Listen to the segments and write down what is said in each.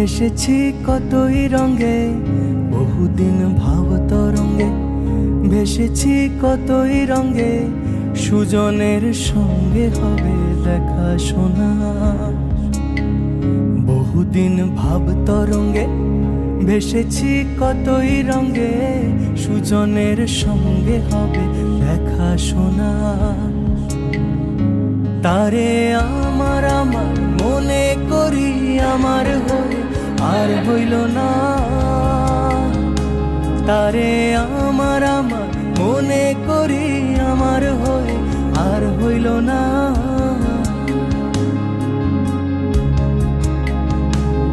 ভেসেছি কতই রঙে, বহুদিন ভাব তরঙ্গে। ভেসেছি কতই রঙে, সুজনের সঙ্গে হবে দেখা শোনা। বহুদিন ভাব তরঙ্গে ভেসেছি কতই রঙে, সুজনের সঙ্গে হবে দেখা শোনা। তারে আমার আমার মনে করি আমার হয়ে আর হইল না। তারে আমার আমার মনে করি আমার হয়ে আর হইল না।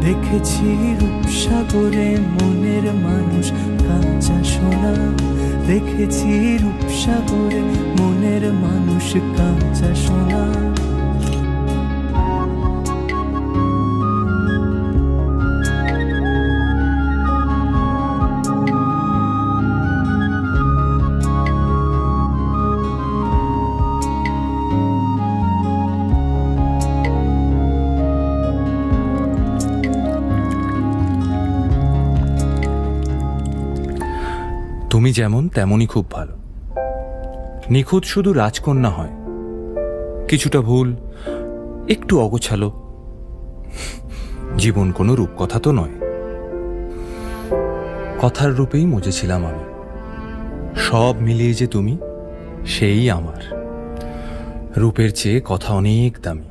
দেখেছি রূপসাগরে মনের মানুষ কাঁচা সোনা। দেখেছি রূপসাগরে মনের মানুষ কাঁচা সোনা। তুমি যেমন তেমনই খুব ভালো। নিখুঁত শুধু রাজকন্যা হয়, কিছুটা ভুল, একটু অগোছালো। জীবন কোনো রূপকথা তো নয়। কথার রূপেই মজেছিলাম আমি। সব মিলিয়ে যে তুমি, সেই আমার। রূপের চেয়ে কথা অনেক দামি।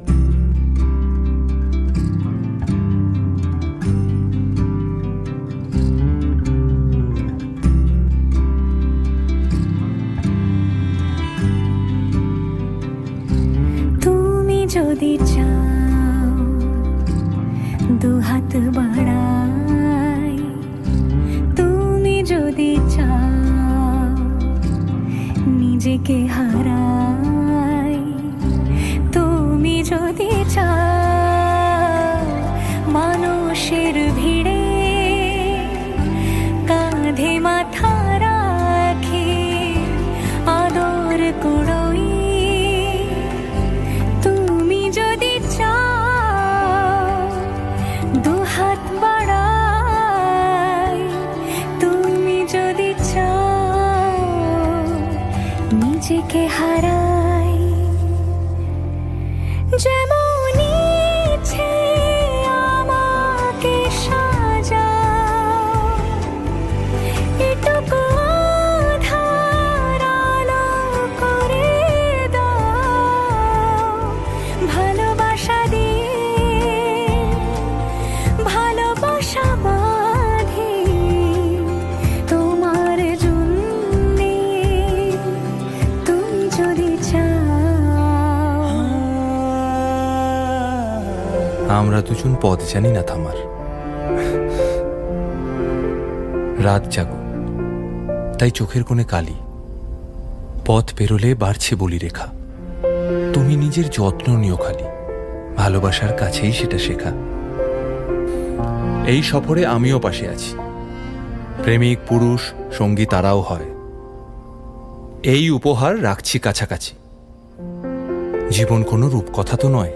যদি চাও দুহাত বাড়াই, তুমি যদি চাও নিজেকে হারাই, তুমি যদি চাও মানুষের ভিড়ে কাঁধে মাথা রাখি আদর কুড়োই, দুহাত বাড়াই, তুমি যদি চাও নিজেকে হারাই। যেমন ইচ্ছে আমাকে সাজাও, এটুকু আধার আলো করে দাও। ভালোবাসা দিয়ে ভালোবাসা বাঁধি তোমার জন্যে, তুমি যদি চাও। আমরা দুজন পথ জানি না থামার। রাত জাগো, তাই চোখের কোণে কালি। পথ পেরোলে বাড়ছে বলি রেখা। তুমি নিজের যত্ন নিও খালি, ভালোবাসার কাছেই সেটা শেখা। এই সফরে আমিও পাশে আছি। প্রেমিক পুরুষ সঙ্গী তারাও হয়। এই উপহার রাখছি কাছাকাছি। জীবন কোনো রূপকথা তো নয়।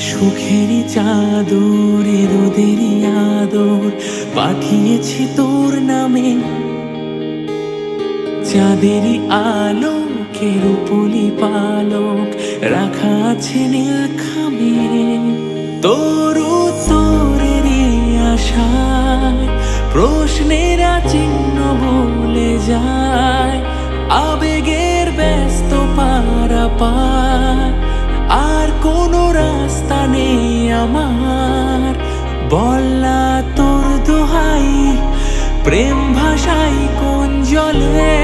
সুখেরই চাদরে রোদেরই আদর পাঠিয়েছি তোর নামে। চাঁদেরই আলোকে রূপলি পালক রাখা আছে নীল খামে। তোর উত্তরেরই আশায় প্রশ্নেরা চিহ্ন বলে যায়। আবেগের ব্যস্ত পারাপার আর কোনো রাস্তা নেই আমার। বললা তোর দোহাই, প্রেম ভাষাই কোন জলে